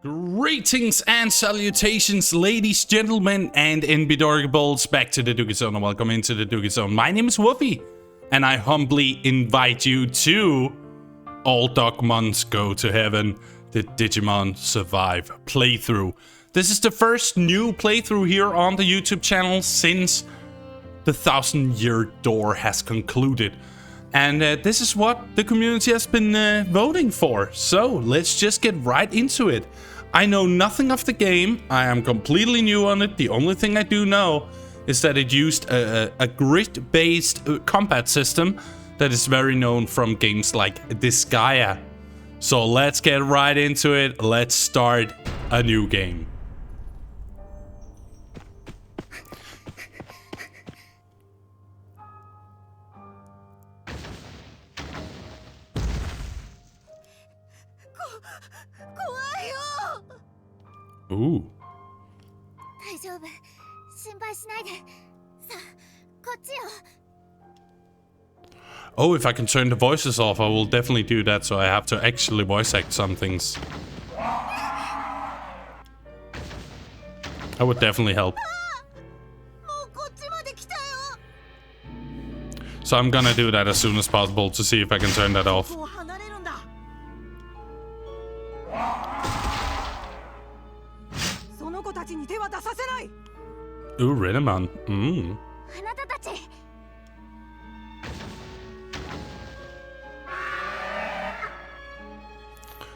Greetings and salutations, ladies, gentlemen, and NBDorgables. Back to the DUGGIE Zone and welcome into the DUGGIE Zone. My name is Woofy, and I humbly invite you to All Dogmons Go to Heaven, the Digimon Survive playthrough. This is the first new playthrough here on the YouTube channel since the 1000-year door has concluded. And this is what the community has been voting for. So let's just get right into it. I know nothing of the game. I am completely new on it. The only thing I do know is that it used a grid-based combat system that is very known from games like Disgaea. So let's get right into it. Let's start a new game. Ooh. Oh, if I can turn the voices off, I will definitely do that, so I have to actually voice act some things. That would definitely help. So I'm gonna do that as soon as possible to see if I can turn that off. Ooh, Renamon.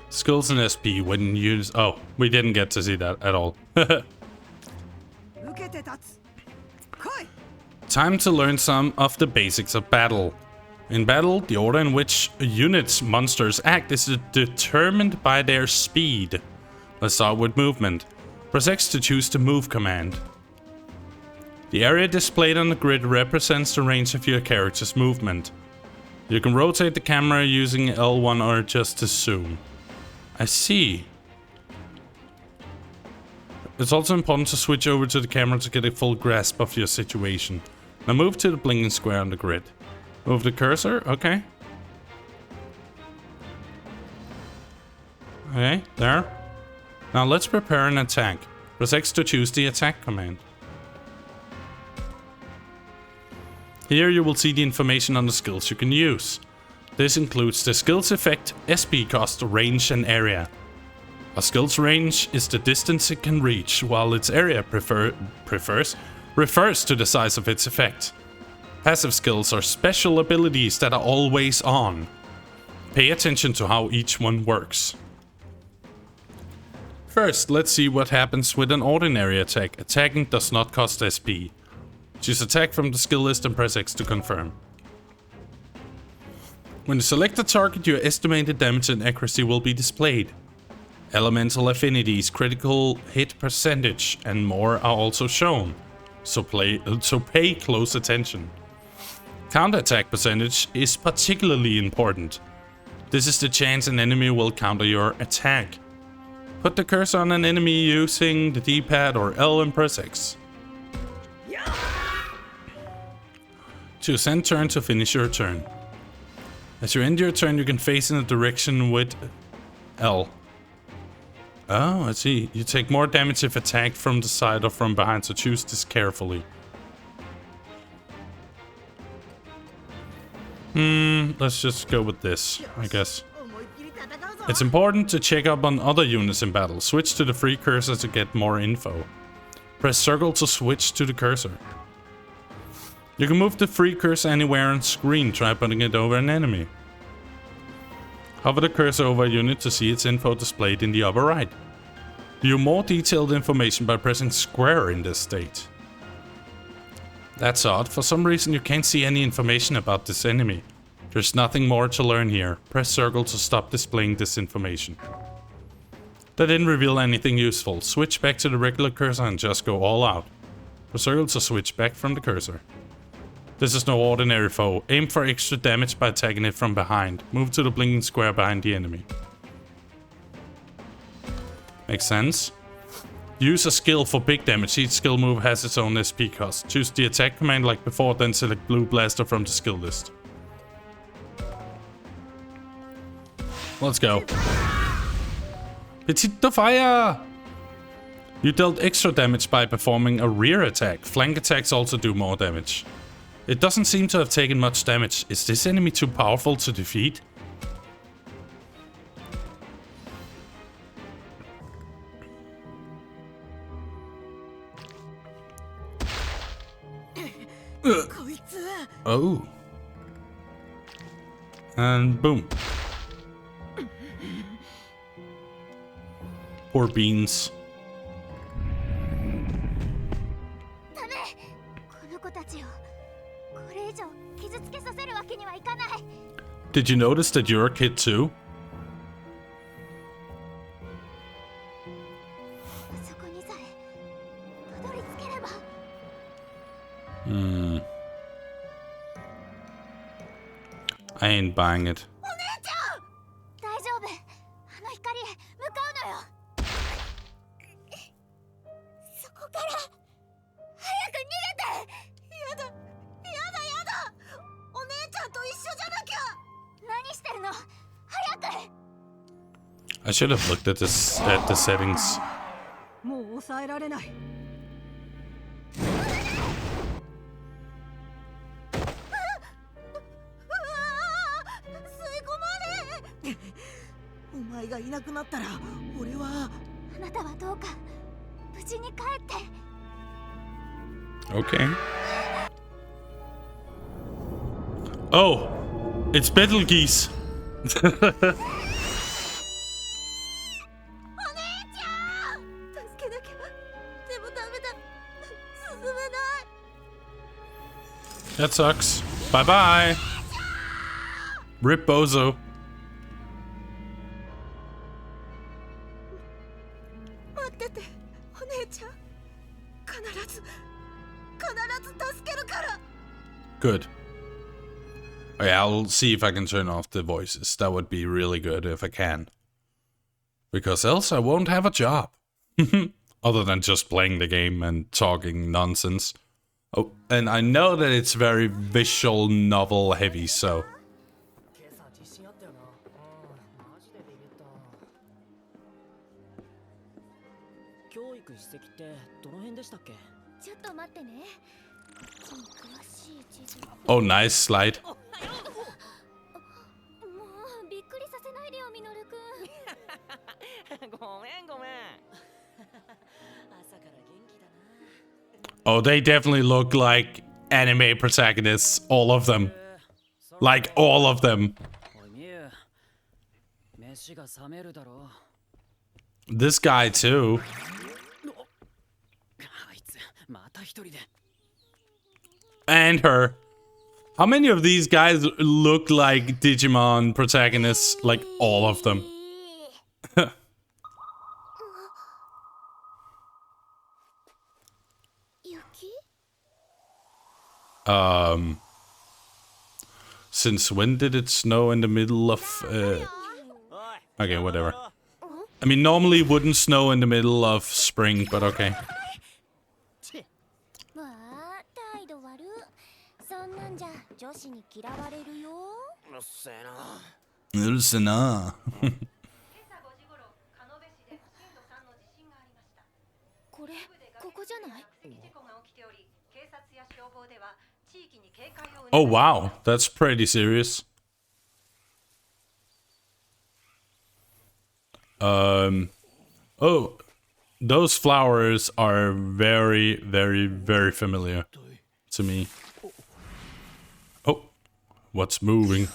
Skills and SP when used. Oh, we didn't get to see that at all. Time to learn some of the basics of battle. In battle, the order in which units monsters act is determined by their speed. Let's start with movement. Press X to choose the move command. The area displayed on the grid represents the range of your character's movement. You can rotate the camera using L1 or adjust to zoom. I see. It's also important to switch over to the camera to get a full grasp of your situation. Now move to the blinking square on the grid. Move the cursor, okay. Okay, there. Now let's prepare an attack. Press X to choose the attack command. Here you will see the information on the skills you can use. This includes the skills effect, SP cost, range and area. A skill's range is the distance it can reach, while its area refers to the size of its effect. Passive skills are special abilities that are always on. Pay attention to how each one works. First, let's see what happens with an ordinary attack. Attacking does not cost SP. Choose attack from the skill list and press X to confirm. When you select a target, your estimated damage and accuracy will be displayed. Elemental affinities, critical hit percentage, and more are also shown. So pay close attention. Counter-attack percentage is particularly important. This is the chance an enemy will counter your attack. Put the cursor on an enemy using the D-pad or L and press X. Choose end turn to finish your turn. As you end your turn, you can face in a direction with L. Oh, I see. You take more damage if attacked from the side or from behind, so choose this carefully. Let's just go with this, I guess. It's important to check up on other units in battle. Switch to the free cursor to get more info. Press circle to switch to the cursor. You can move the free cursor anywhere on screen. Try putting it over an enemy. Hover the cursor over a unit to see its info displayed in the upper right. View more detailed information by pressing square in this state. That's odd. For some reason you can't see any information about this enemy. There's nothing more to learn here. Press circle to stop displaying this information. That didn't reveal anything useful. Switch back to the regular cursor and just go all out. Press circle to switch back from the cursor. This is no ordinary foe. Aim for extra damage by attacking it from behind. Move to the blinking square behind the enemy. Makes sense. Use a skill for big damage. Each skill move has its own SP cost. Choose the attack command like before, then select Blue Blaster from the skill list. Let's go. Petite de fire! You dealt extra damage by performing a rear attack. Flank attacks also do more damage. It doesn't seem to have taken much damage. Is this enemy too powerful to defeat? Oh. And boom. Poor beans. Did you notice that you're a kid too? I ain't buying it. I should have looked at this at the settings. Okay. Oh, it's Betelgeuse. That sucks. Bye bye. Rip Bozo. Good. Okay, I'll see if I can turn off the voices. That would be really good if I can. Because else I won't have a job. Other than just playing the game and talking nonsense. Oh, and I know that it's very visual novel heavy, so... Oh, nice slide. Oh, they definitely look like anime protagonists, all of them. Like, all of them. This guy, too. And her. How many of these guys look like Digimon protagonists? Like, all of them. Since when did it snow in the middle of, okay, whatever. I mean, normally it wouldn't snow in the middle of spring, but okay. Oh wow, that's pretty serious. Oh, those flowers are very, very, very familiar to me. Oh, what's moving?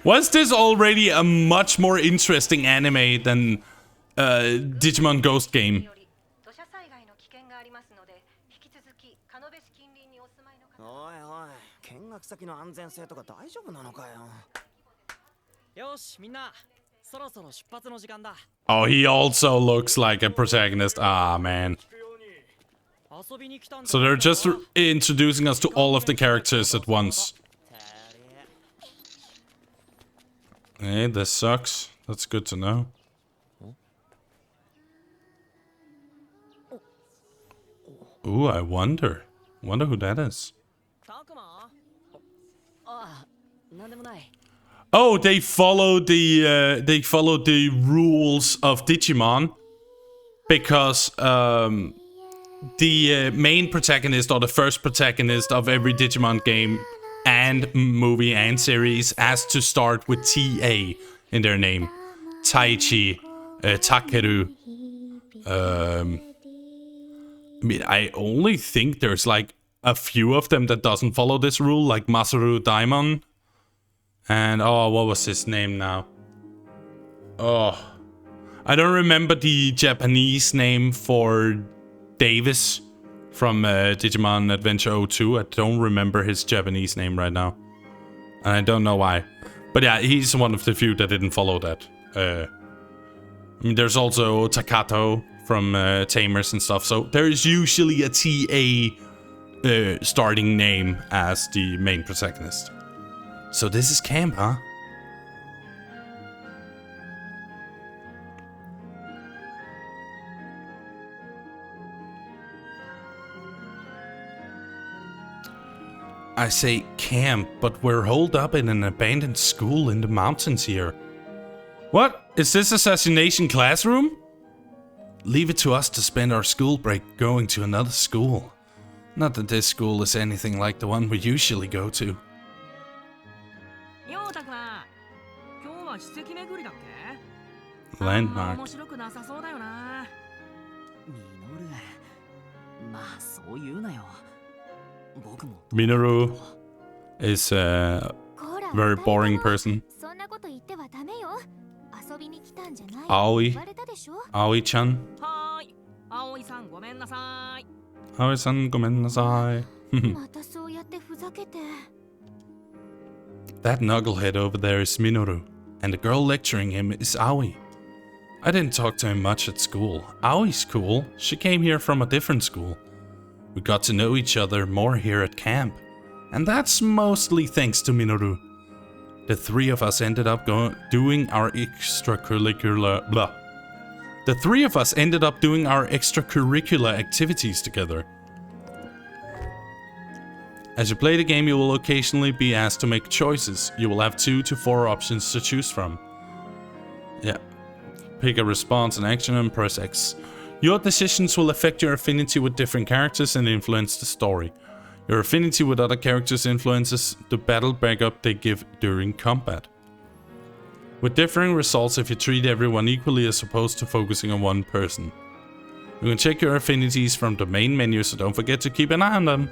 Was this already a much more interesting anime than Digimon Ghost Game? Oh, he also looks like a protagonist. Ah, man. So they're just introducing us to all of the characters at once. Hey, this sucks. That's good to know. Ooh, I wonder. Wonder who that is. Oh, they follow the rules of Digimon because the main protagonist or the first protagonist of every Digimon game and movie and series has to start with TA in their name. Taichi, Takeru. I mean, I only think there's like a few of them that doesn't follow this rule, like Masaru Daimon. And, oh, what was his name now? Oh, I don't remember the Japanese name for Davis from Digimon Adventure 02. I don't remember his Japanese name right now. And I don't know why. But yeah, he's one of the few that didn't follow that. I mean, there's also Takato from Tamers and stuff. So there is usually a TA starting name as the main protagonist. So this is camp, huh? I say camp, but we're holed up in an abandoned school in the mountains here. What? Is this assassination classroom? Leave it to us to spend our school break going to another school. Not that this school is anything like the one we usually go to. Landmark. Minoru is a very boring person. Aoi. Aoi-chan. Aoi-san, gomennasai. That knucklehead over there is Minoru, and the girl lecturing him is Aoi. I didn't talk to him much at school. Aoi's cool. She came here from a different school. We got to know each other more here at camp, and that's mostly thanks to Minoru. The three of us ended up doing our extracurricular activities together. As you play the game, you will occasionally be asked to make choices. You will have 2 to 4 options to choose from. Yeah. Pick a response and action and press X. Your decisions will affect your affinity with different characters and influence the story. Your affinity with other characters influences the battle backup they give during combat. With differing results if you treat everyone equally as opposed to focusing on one person. You can check your affinities from the main menu, so don't forget to keep an eye on them.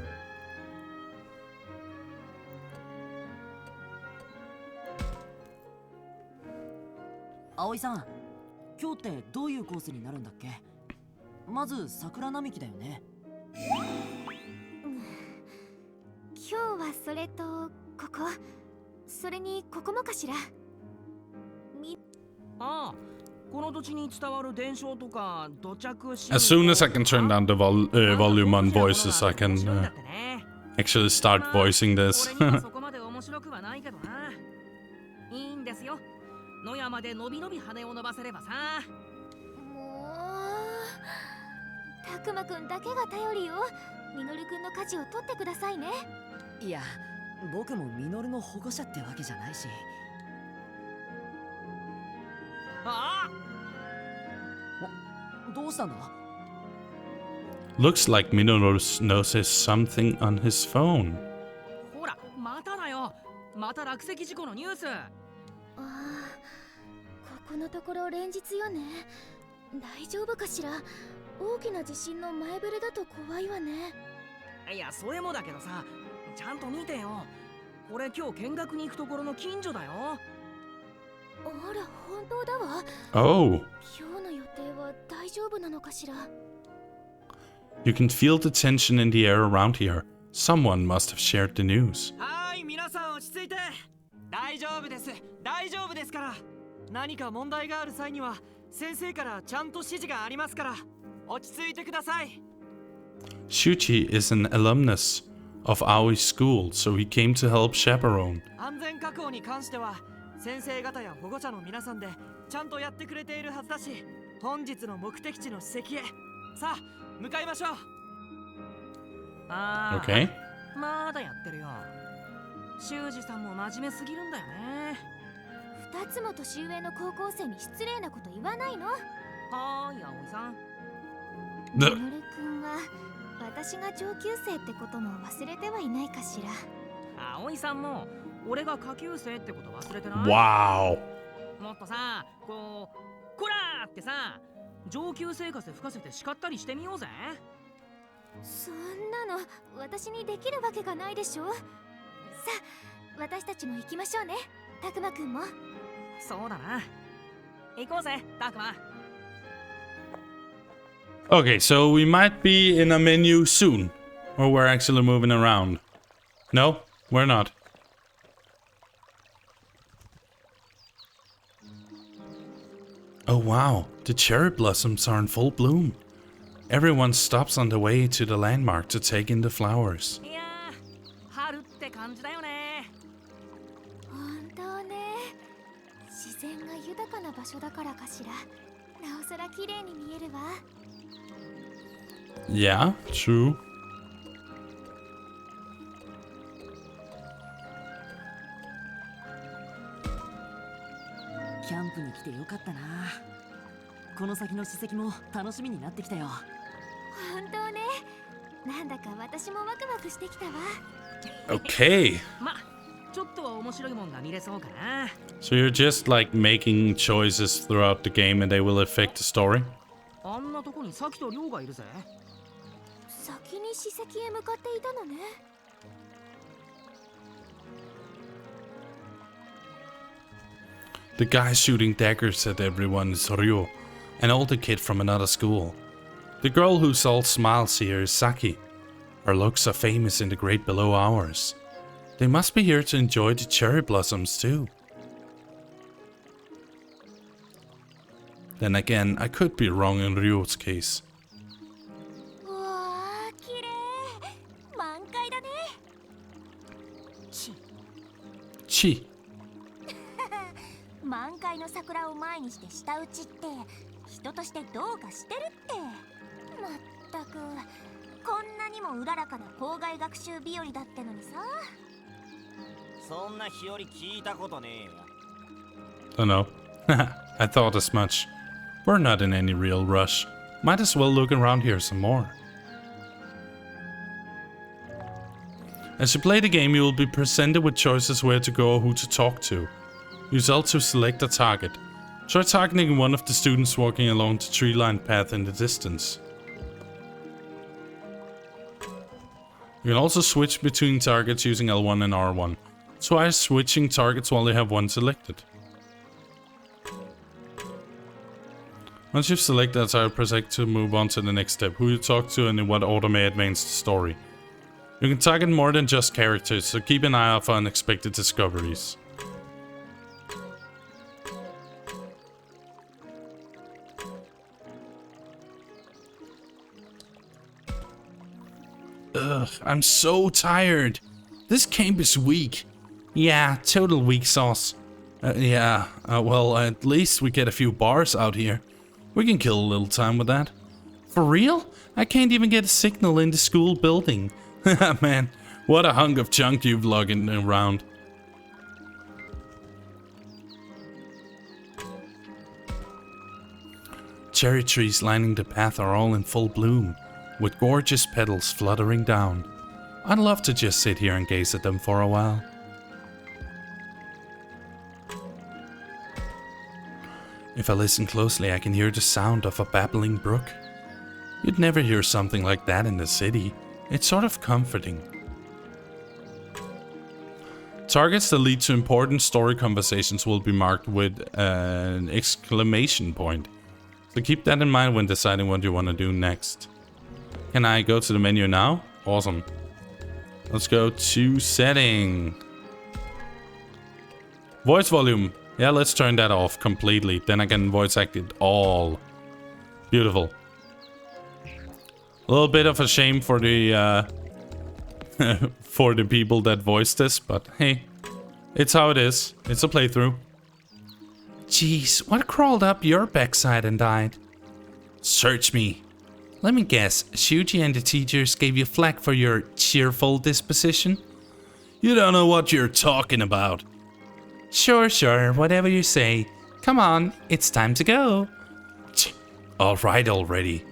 Aoi-san, 今日ってどういうコースになるんだっけ? まず桜並木だよね。今日はそれとここ、それにここもかしら。ああ、この土地に伝わる伝承とか土着シーン。 As soon as I can turn down the volume on voices, I can actually start voicing this. そこまで面白くはないけどな。いいんですよ。野山でのびのび羽を伸ばせればさ。もう、たくまくんだけが頼りよ。ミノルくんの舵を取ってくださいね。いや、僕もミノルの保護者ってわけじゃないし。ああ、どうしたんだ? Looks like Minoru notices something on his phone. ほら、まただよ。また落石事故のニュース。ああ、ここのところ連日よね。大丈夫かしら。大きな地震の前触れだと怖いわね。いや、それもだけどさ、ちゃんと見てよ。これ今日見学に行くところの近所だよ。あら、本当だわ。Oh. 今日の予定は大丈夫なのかしら。You can feel the tension in the air around here. Someone must have shared the news. はい、皆さん落ち着いて。大丈夫です。大丈夫ですから。何か問題がある際には先生からちゃんと指示がありますから。落ち着いてください。Shuchi is an alumnus of Aoi's school, so he came to help chaperone. 安全確保に関しては先生方や保護者の皆さんでちゃんとやってくれているはずだし、本日の目的地の史跡へさあ向かいましょう。ああ、Okay. まだやってるよ。修二さんも真面目すぎるんだよね。2つも年上の高校生に失礼なこと言わないの？はーい、葵さん。みのるくんは私が上級生ってことも忘れてはいないかしら。葵さんも俺が下級生ってこと忘れてない？ Wow. もっとさ、こらーってさ、上級生活吹かせて叱ったりしてみようぜ。そんなの私にできるわけがないでしょ。さあ、私たちも行きましょうね、たくまくんも。そうだな。行こうぜ、たくま。Okay, so we might be in a menu soon. Or we're actually moving around. No, we're not. Oh wow, the cherry blossoms are in full bloom. Everyone stops on the way to the landmark to take in the flowers. いやー、春って感じだよね。本当ね、自然が豊かな場所だからかしら。なおさら綺麗に見えるわ。Yeah, true. キャンプに来てよかったな。この先の史跡も楽しみになってきたよ。本当ね、なんだか私もワクワクしてきたわ。Okay. ま、ちょっとは面白いもんが見れそうかな。 So you're just like making choices throughout the game and they will affect the story? あんなとこにサキとリョウがいるぜ。先に史跡へ向かっていたのね。The guy shooting daggers at everyone is Ryo, an older kid from another school. The girl whose all smiles here is Saki. Her looks are famous in the great below hours. They must be here to enjoy the cherry blossoms too. Then again, I could be wrong in Ryo's case. わあ、綺麗。満開だね。Chi. 満開の桜を前にして舌打ちって人としてどうかしてるって。まったく、こんなにもうららかな校外学習日和だってのにさ。そんな日和聞いたことねえよ。 Don't know. I thought as much. We're not in any real rush. Might as well look around here some more. As you play the game, you will be presented with choices where to go or who to talk to. Use L to select a target. Try targeting one of the students walking along the tree-lined path in the distance. You can also switch between targets using L1 and R1. Try switching targets while you have one selected. Once you've selected a target, press X to move on to the next step. Who you talk to and in what order may advance the story. You can target more than just characters, so keep an eye out for unexpected discoveries. Ugh, I'm so tired. This camp is weak. Yeah, total weak sauce. Well, at least we get a few bars out here. We can kill a little time with that. For real? I can't even get a signal in the school building. Man, what a hunk of junk you've lugging around. Cherry trees lining the path are all in full bloom, with gorgeous petals fluttering down. I'd love to just sit here and gaze at them for a while. If I listen closely, I can hear the sound of a babbling brook. You'd never hear something like that in the city. It's sort of comforting. Targets that lead to important story conversations will be marked with an exclamation point. So keep that in mind when deciding what you want to do next. Can I go to the menu now? Awesome. Let's go to setting. Voice volume. Yeah, let's turn that off completely. Then I can voice act it all. Beautiful. A little bit of a shame for the for the people that voiced this, but hey, it's how it is. It's a playthrough. Jeez, what crawled up your backside and died? Search me. Let me guess, Shuji and the teachers gave you flack for your cheerful disposition? You don't know what you're talking about. Sure, whatever you say. Come on, it's time to go. Alright already.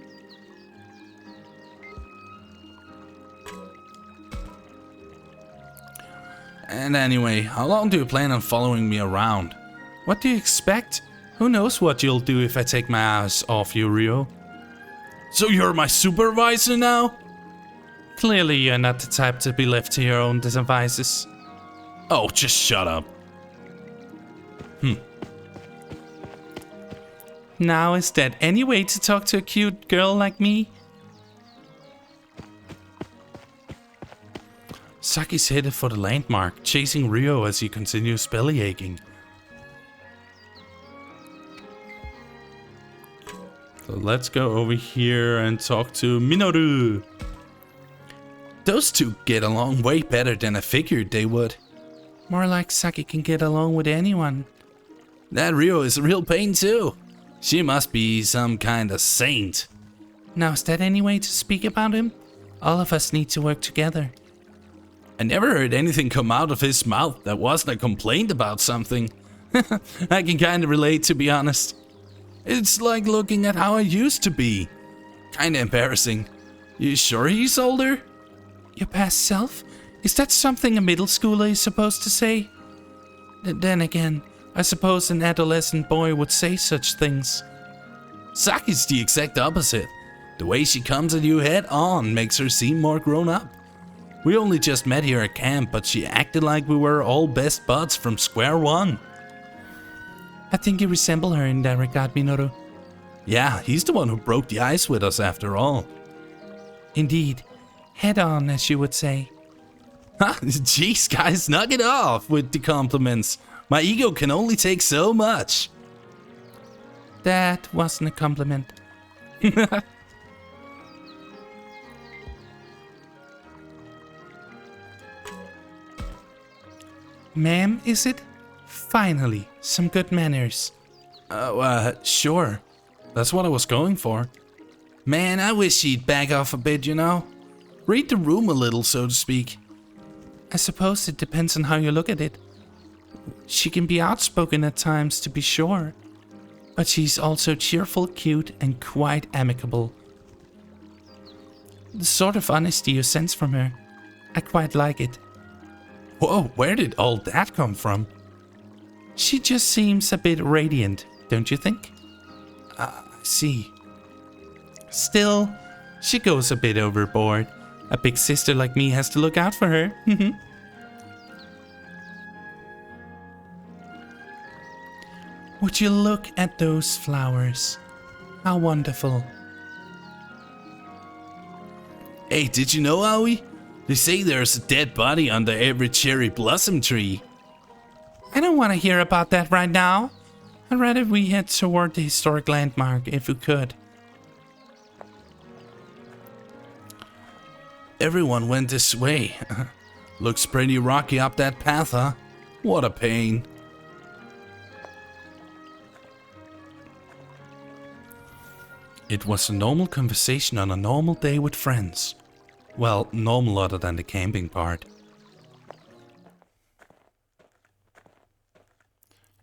And anyway, how long do you plan on following me around? What do you expect? Who knows what you'll do if I take my eyes off you, Rio? So you're my supervisor now? Clearly you're not the type to be left to your own devices. Oh, just shut up. Now, is that any way to talk to a cute girl like me? Saki's headed for the landmark, chasing Rio as he continues belly aching. So let's go over here and talk to Minoru. Those two get along way better than I figured they would. More like Saki can get along with anyone. That Rio is a real pain too. She must be some kind of saint. Now, is that any way to speak about him? All of us need to work together. I never heard anything come out of his mouth that wasn't a complaint about something. I can kind of relate, to be honest. It's like looking at how I used to be. Kinda embarrassing. You sure he's older? Your past self? Is that something a middle schooler is supposed to say? Then again, I suppose an adolescent boy would say such things. Saki's the exact opposite. The way she comes at you head on makes her seem more grown up. We only just met here at camp, but she acted like we were all best buds from square one. I think you resemble her in that regard, Minoru. Yeah, he's the one who broke the ice with us after all. Indeed. Head on, as you would say. Jeez, guys, knock it off with the compliments. My ego can only take so much. That wasn't a compliment. Ma'am, is it? Finally, some good manners. Sure. That's what I was going for. Man, I wish she'd back off a bit, you know? Read the room a little, so to speak. I suppose it depends on how you look at it. She can be outspoken at times, to be sure. But she's also cheerful, cute, and quite amicable. The sort of honesty you sense from her. I quite like it. Whoa, where did all that come from? She just seems a bit radiant, don't you think? I see. Still, she goes a bit overboard. A big sister like me has to look out for her. Would you look at those flowers? How wonderful. Hey, did you know, Aoi? They say there's a dead body under every cherry blossom tree. I don't want to hear about that right now. I'd rather we head toward the historic landmark if we could. Everyone went this way. Looks pretty rocky up that path, huh? What a pain. It was a normal conversation on a normal day with friends. Well, normal other than the camping part.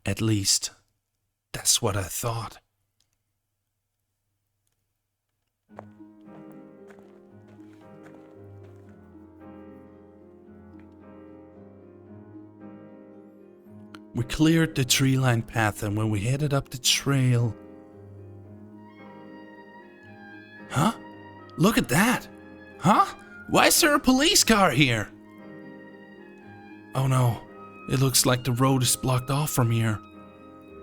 At least, that's what I thought. We cleared the tree-lined path, and when we headed up the trail... Huh? Look at that! Huh? Why is there a police car here? Oh no, it looks like the road is blocked off from here.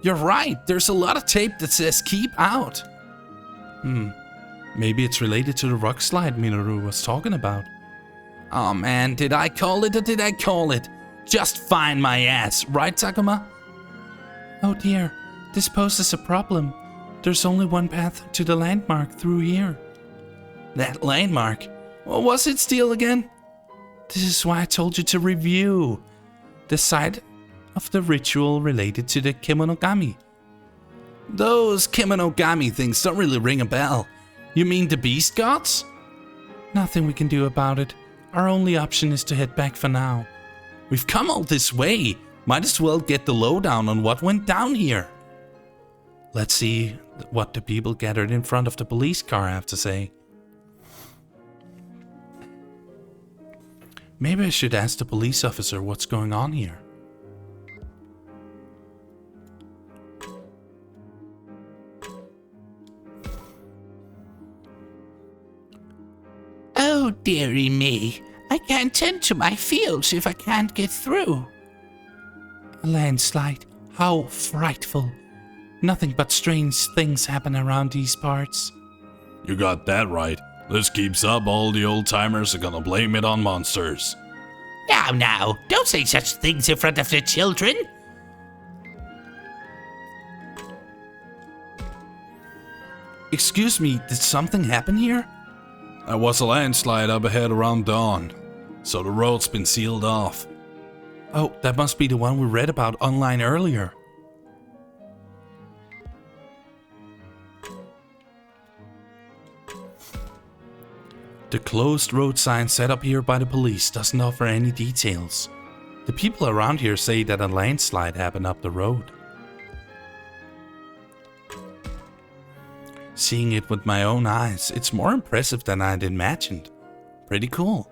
You're right, there's a lot of tape that says keep out. Maybe it's related to the rock slide Minoru was talking about. Oh man, did I call it or did I call it? Just find my ass, right, Takuma? Oh dear, this poses a problem. There's only one path to the landmark through here. That landmark? What was its deal again? This is why I told you to review the site of the ritual related to the Kemonogami. Those Kemonogami things don't really ring a bell. You mean the beast gods? Nothing we can do about it. Our only option is to head back for now. We've come all this way. Might as well get the lowdown on what went down here. Let's see what the people gathered in front of the police car have to say. Maybe I should ask the police officer what's going on here. Oh, dearie me. I can't tend to my fields if I can't get through. A landslide. How frightful. Nothing but strange things happen around these parts. You got that right. This keeps up, all the old timers are gonna blame it on monsters. Now, don't say such things in front of the children. Excuse me, did something happen here? There was a landslide up ahead around dawn, so the road's been sealed off. Oh, that must be the one we read about online earlier. The closed road sign set up here by the police doesn't offer any details. The people around here say that a landslide happened up the road. Seeing it with my own eyes, it's more impressive than I'd imagined. Pretty cool.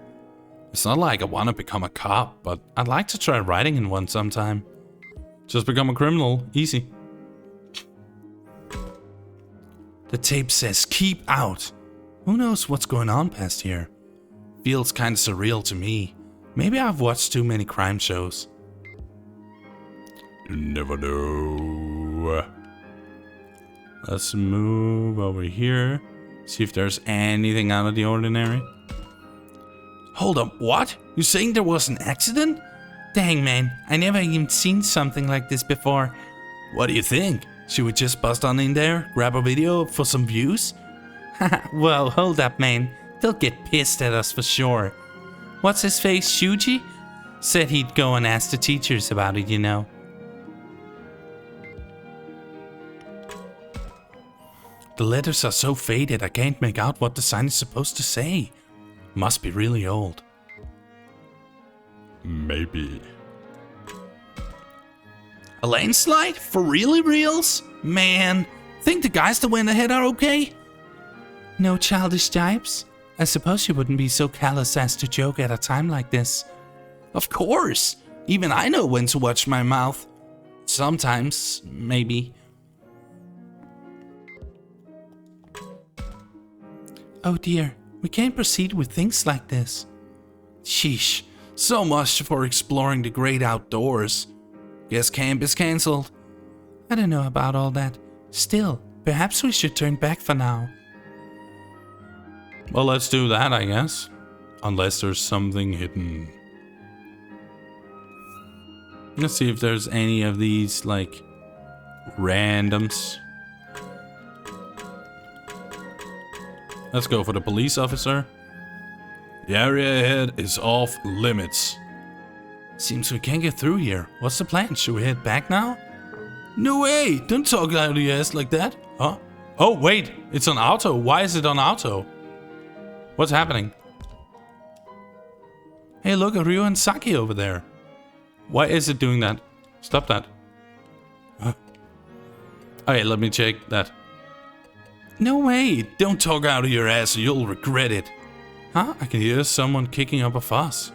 It's not like I want to become a cop, but I'd like to try riding in one sometime. Just become a criminal, easy. The tape says keep out. Who knows what's going on past here? Feels kinda surreal to me. Maybe I've watched too many crime shows. You never know. Let's move over here. See if there's anything out of the ordinary. Hold up, what? You saying there was an accident? Dang, man, I never even seen something like this before. What do you think? Should we just bust on in there, grab a video for some views? Well, hold up, man. They'll get pissed at us for sure. What's his face, Shuji? Said he'd go and ask the teachers about it, you know. The letters are so faded I can't make out what the sign is supposed to say. Must be really old. Maybe. A landslide? For reals? Man, think the guys that went ahead are okay? No childish jibes? I suppose you wouldn't be so callous as to joke at a time like this. Of course. Even I know when to watch my mouth. Sometimes, maybe. Oh dear, we can't proceed with things like this. Sheesh, so much for exploring the great outdoors. Guess camp is cancelled. I don't know about all that. Still, perhaps we should turn back for now. Well, let's do that, I guess. Unless there's something hidden. Let's see if there's any of these, like, randoms. Let's go for the police officer. The area ahead is off limits. Seems we can't get through here. What's the plan? Should we head back now? No way! Don't talk out of your ass like that. Huh? Oh, wait! It's on auto. Why is it on auto? What's happening? Hey, look, Ryo and Saki over there. Why is it doing that? Stop that. Huh? Okay, let me check that. No way! Don't talk out of your ass or you'll regret it. Huh? I can hear someone kicking up a fuss.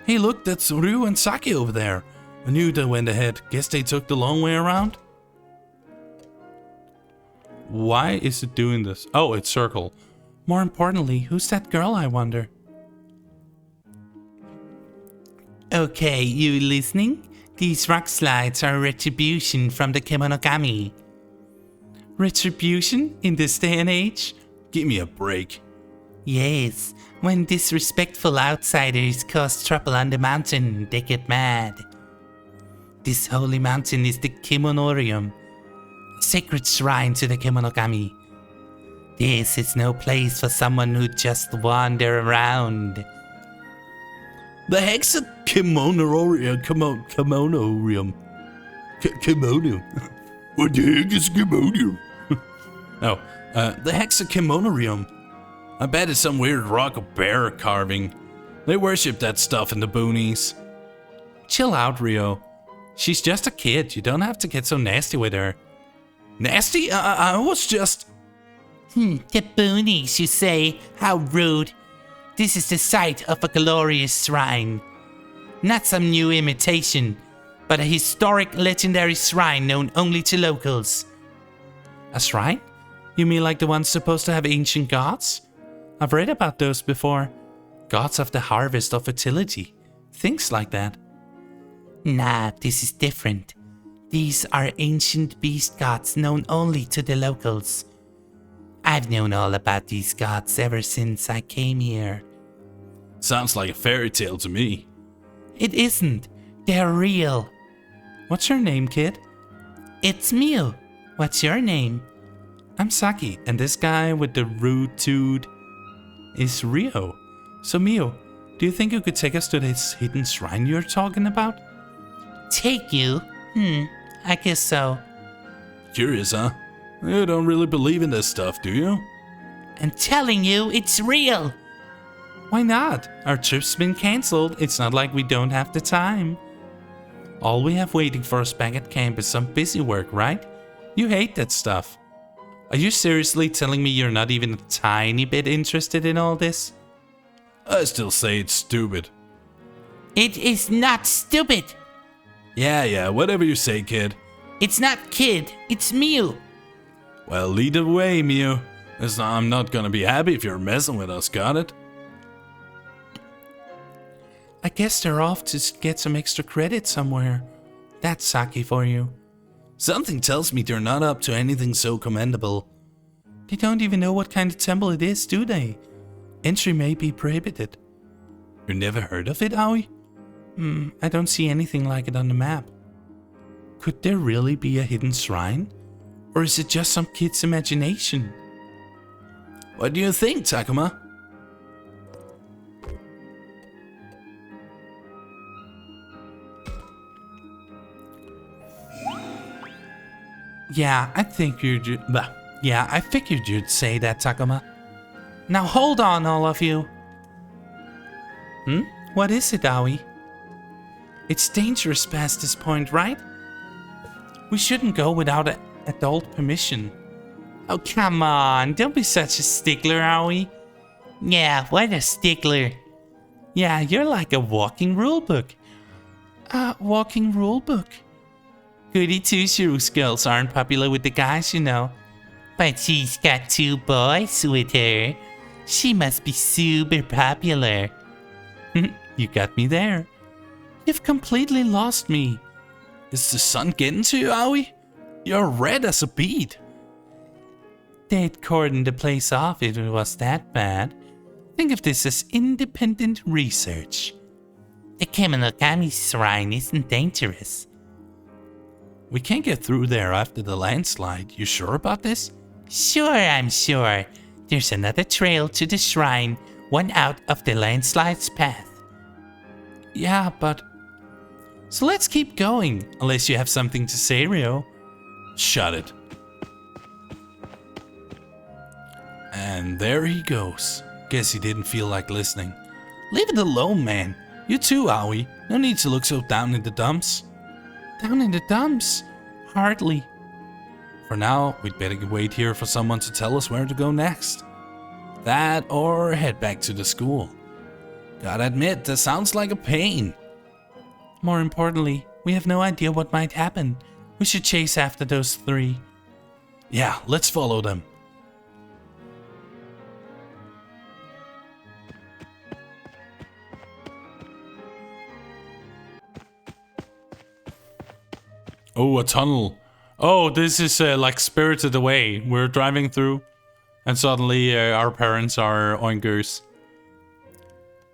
Hey, look, that's Ryo and Saki over there. I knew they went ahead. Guess they took the long way around? Why is it doing this? Oh, it's circle. More importantly, who's that girl, I wonder? Okay, you listening? These rock slides are a retribution from the Kemonogami. Retribution in this day and age? Give me a break. Yes, when disrespectful outsiders cause trouble on the mountain, they get mad. This holy mountain is the Kemonorium, a sacred shrine to the Kemonogami. This is no place for someone who just wander around. The heck's a Kemonorium? Kimono. What the heck is Kemonorium? No, the heck's a Kemonorium. I bet it's some weird rock or bear carving. They worship that stuff in the boonies. Chill out, Ryo. She's just a kid. You don't have to get so nasty with her. Nasty? I was just... The boonies, you say? How rude. This is the site of a glorious shrine. Not some new imitation, but a historic legendary shrine known only to locals. A shrine? You mean like the ones supposed to have ancient gods? I've read about those before. Gods of the harvest of fertility. Things like that. Nah, this is different. These are ancient beast gods known only to the locals. I've known all about these gods ever since I came here. Sounds like a fairy tale to me. It isn't. They're real. What's your name, kid? It's Mew. What's your name? I'm Saki, and this guy with the rude dude is Rio. So Mew, do you think you could take us to this hidden shrine you're talking about? Take you? I guess so. Curious, huh? You don't really believe in this stuff, do you? I'm telling you, it's real. Why not? Our trip's been cancelled. It's not like we don't have the time. All we have waiting for us back at camp is some busy work, right? You hate that stuff. Are you seriously telling me you're not even a tiny bit interested in all this? I still say it's stupid. It is not stupid. Yeah, whatever you say, kid. It's not kid, it's Mew. Well, lead the way, Mew. I'm not gonna be happy if you're messing with us, got it? I guess they're off to get some extra credit somewhere. That's Saki for you. Something tells me they're not up to anything so commendable. They don't even know what kind of temple it is, do they? Entry may be prohibited. You never heard of it, Aoi? I don't see anything like it on the map. Could there really be a hidden shrine? Or is it just some kid's imagination? What do you think, Takuma? Yeah, I figured you'd say that, Takuma. Now hold on, all of you. What is it, Aoi? It's dangerous past this point, right? We shouldn't go without adult permission. Oh, come on. Don't be such a stickler, Aoi. Yeah, what a stickler. Yeah, you're like a walking rulebook. Walking rulebook. Goody two-shoes girls aren't popular with the guys, you know. But she's got 2 boys with her. She must be super popular. You got me there. You've completely lost me. Is the sun getting to you, Aoi? You're red as a beet. They'd cordon the place off if it was that bad. Think of this as independent research. The Kemonogami shrine isn't dangerous. We can't get through there after the landslide. You sure about this? Sure, I'm sure. There's another trail to the shrine, one out of the landslide's path. Yeah, but... So let's keep going, unless you have something to say, Rio. Shut it. And there he goes. Guess he didn't feel like listening. Leave it alone, man. You too, Aoi. No need to look so down in the dumps. Down in the dumps? Hardly. For now, we'd better wait here for someone to tell us where to go next. That or head back to the school. Gotta admit, this sounds like a pain. More importantly, we have no idea what might happen. We should chase after those 3. Yeah, let's follow them. Oh, a tunnel. Oh, this is like Spirited Away. We're driving through and suddenly our parents are oinkers.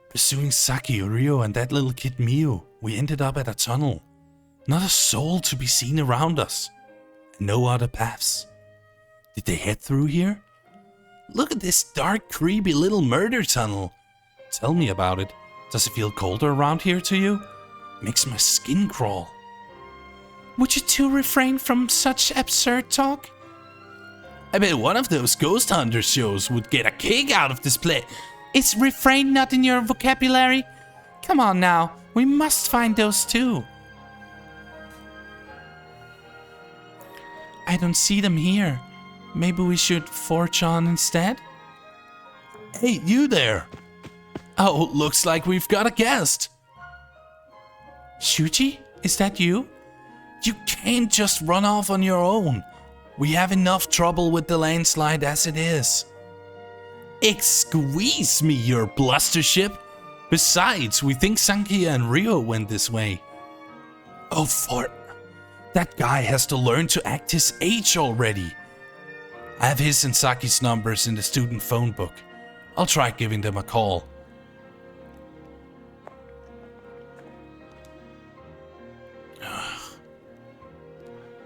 Pursuing Saki, Rio, and that little kid Miu, we ended up at a tunnel. Not a soul to be seen around us. And no other paths. Did they head through here? Look at this dark, creepy little murder tunnel. Tell me about it. Does it feel colder around here to you? Makes my skin crawl. Would you two refrain from such absurd talk? I bet one of those ghost hunter shows would get a kick out of this play. Is refrain not in your vocabulary? Come on now, we must find those two. I don't see them here. Maybe we should forge on instead? Hey, you there! Oh, looks like we've got a guest! Shuji, is that you? You can't just run off on your own. We have enough trouble with the landslide as it is. Excuse me, your bluster ship. Besides, we think Sankia and Rio went this way. Oh, that guy has to learn to act his age already. I have his and Saki's numbers in the student phone book. I'll try giving them a call.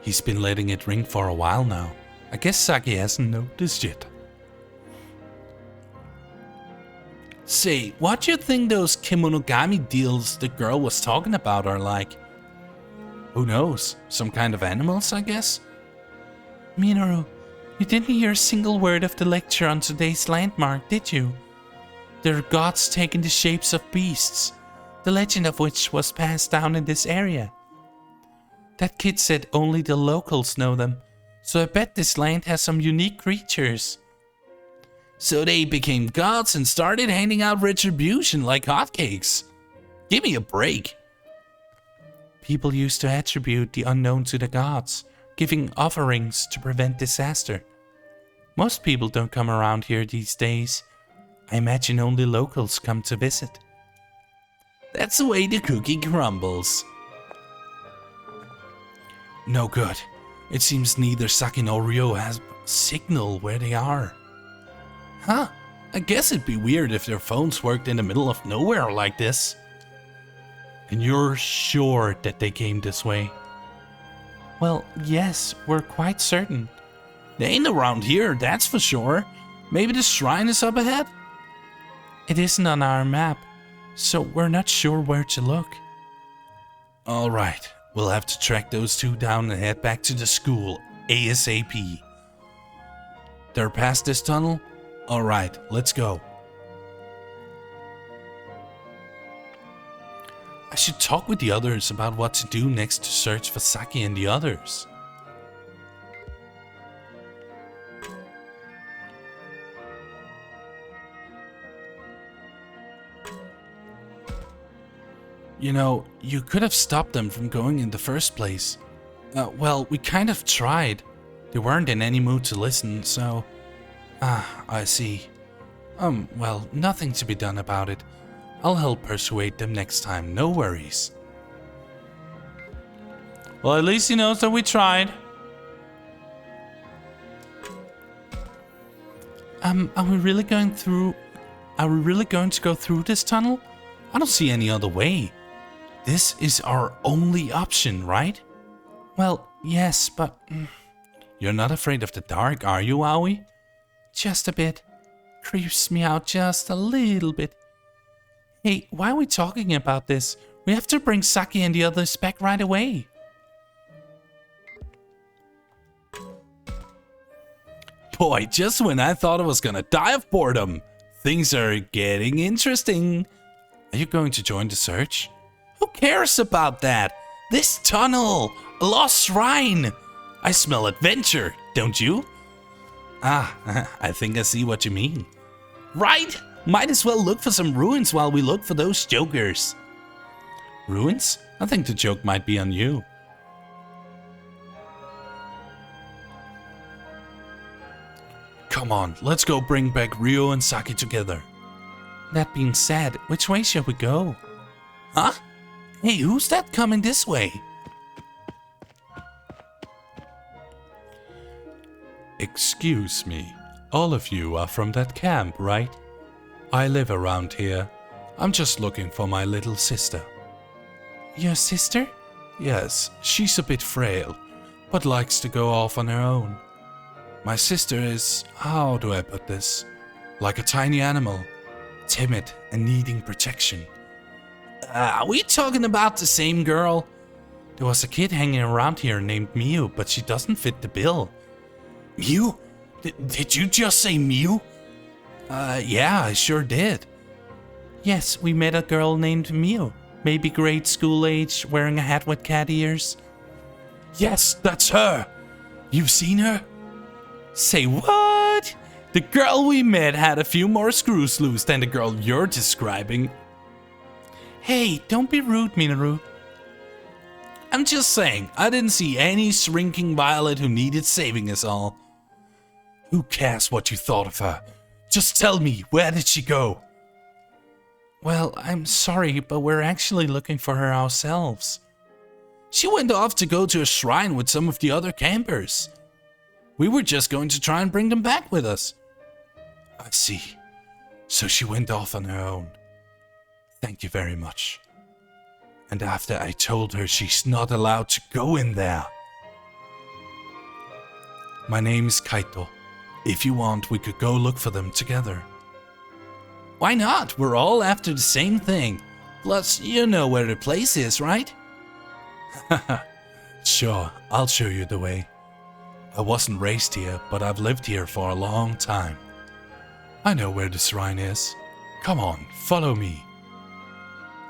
He's been letting it ring for a while now. I guess Saki hasn't noticed yet. Say, what do you think those kimonogami deals the girl was talking about are like? Who knows? Some kind of animals, I guess? Minoru, you didn't hear a single word of the lecture on today's landmark, did you? There are gods taking the shapes of beasts, the legend of which was passed down in this area. That kid said only the locals know them, so I bet this land has some unique creatures. So they became gods and started handing out retribution like hotcakes. Give me a break. People used to attribute the unknown to the gods, giving offerings to prevent disaster. Most people don't come around here these days. I imagine only locals come to visit. That's the way the cookie crumbles. No good. It seems neither Saki nor Rio has signal where they are. Huh, I guess it'd be weird if their phones worked in the middle of nowhere like this. And you're sure that they came this way? Well, yes, we're quite certain. They ain't around here, that's for sure. Maybe the shrine is up ahead? It isn't on our map, so we're not sure where to look. Alright, we'll have to track those two down and head back to the school ASAP. They're past this tunnel? Alright, let's go. I should talk with the others about what to do next to search for Saki and the others. You know, you could have stopped them from going in the first place. Well, we kind of tried. They weren't in any mood to listen, so... I see. Well, nothing to be done about it. I'll help persuade them next time, no worries. Well, at least he knows that we tried. Are we really going to go through this tunnel? I don't see any other way. This is our only option, right? Well, yes, but... You're not afraid of the dark, are you, Aoi? Just a bit. Creeps me out just a little bit. Hey, why are we talking about this? We have to bring Saki and the others back right away. Boy, just when I thought I was gonna die of boredom, things are getting interesting. Are you going to join the search? Who cares about that? This tunnel! A lost shrine! I smell adventure, don't you? I think I see what you mean. Right? Might as well look for some ruins while we look for those jokers. Ruins? I think the joke might be on you. Come on, let's go bring back Rio and Saki together. That being said, which way shall we go? Huh? Hey, who's that coming this way? Excuse me, all of you are from that camp, right? I live around here. I'm just looking for my little sister. Your sister? Yes, she's a bit frail, but likes to go off on her own. My sister is, how do I put this? Like a tiny animal, timid and needing protection. Are we talking about the same girl? There was a kid hanging around here named Miu, but she doesn't fit the bill. Miu? Did you just say Miu? Yeah, I sure did. Yes, we met a girl named Miu. Maybe grade school age, wearing a hat with cat ears. Yes, that's her. You've seen her? Say what? The girl we met had a few more screws loose than the girl you're describing. Hey, don't be rude, Minoru. I'm just saying, I didn't see any shrinking violet who needed saving us all. Who cares what you thought of her? Just tell me, where did she go? Well, I'm sorry, but we're actually looking for her ourselves. She went off to go to a shrine with some of the other campers. We were just going to try and bring them back with us. I see. So she went off on her own. Thank you very much. And after I told her she's not allowed to go in there. My name is Kaito. If you want, we could go look for them together. Why not? We're all after the same thing. Plus, you know where the place is, right? Sure, I'll show you the way. I wasn't raised here, but I've lived here for a long time. I know where the shrine is. Come on, follow me.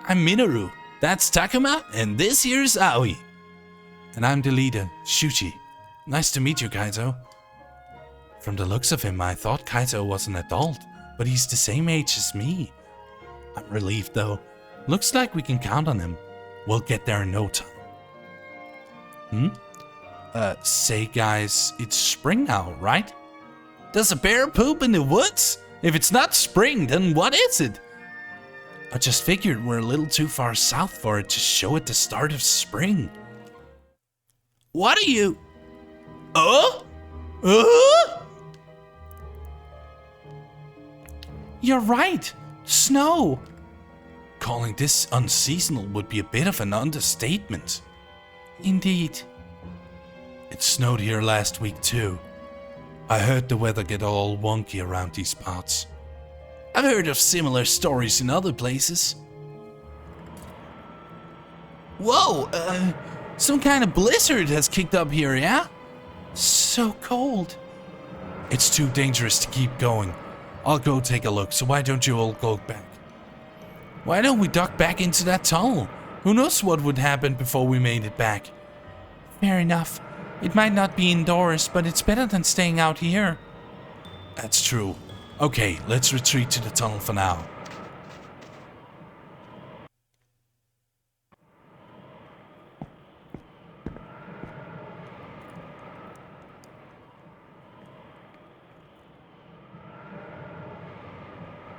I'm Minoru. That's Takuma, and this here's Aoi. And I'm the leader, Shuji. Nice to meet you, Kaito. From the looks of him, I thought Kaito was an adult, but he's the same age as me. I'm relieved though. Looks like we can count on him. We'll get there in no time. Say guys, it's spring now, right? Does a bear poop in the woods? If it's not spring, then what is it? I just figured we're a little too far south for it to show at the start of spring. What are you? You're right. Snow. Calling this unseasonal would be a bit of an understatement. Indeed. It snowed here last week too. I heard the weather get all wonky around these parts. I've heard of similar stories in other places. Whoa, some kind of blizzard has kicked up here, yeah? So cold. It's too dangerous to keep going. I'll go take a look, so why don't you all go back? Why don't we duck back into that tunnel? Who knows what would happen before we made it back? Fair enough. It might not be indoors, but it's better than staying out here. That's true. Okay, let's retreat to the tunnel for now.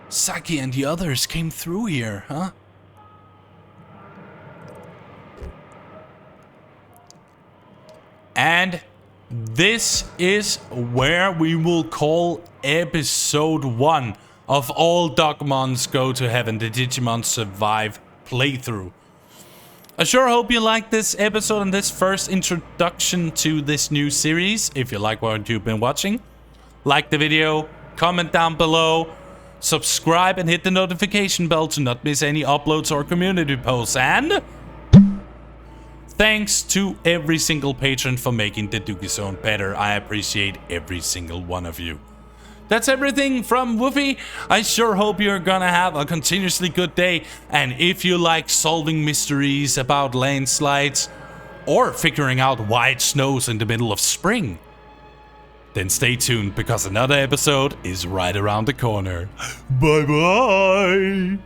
Saki and the others came through here, huh? And this is where we will call episode 1 of all Dogmons Go to Heaven, the Digimon Survive playthrough. I sure hope you liked this episode and this first introduction to this new series. If you like what you've been watching, like the video, comment down below, subscribe and hit the notification bell to not miss any uploads or community posts. And thanks to every single patron for making the DUGGIE Zone better. I appreciate every single one of you. That's everything from Woofy. I sure hope you're gonna have a continuously good day. And if you like solving mysteries about landslides or figuring out why it snows in the middle of spring, then stay tuned because another episode is right around the corner. Bye bye!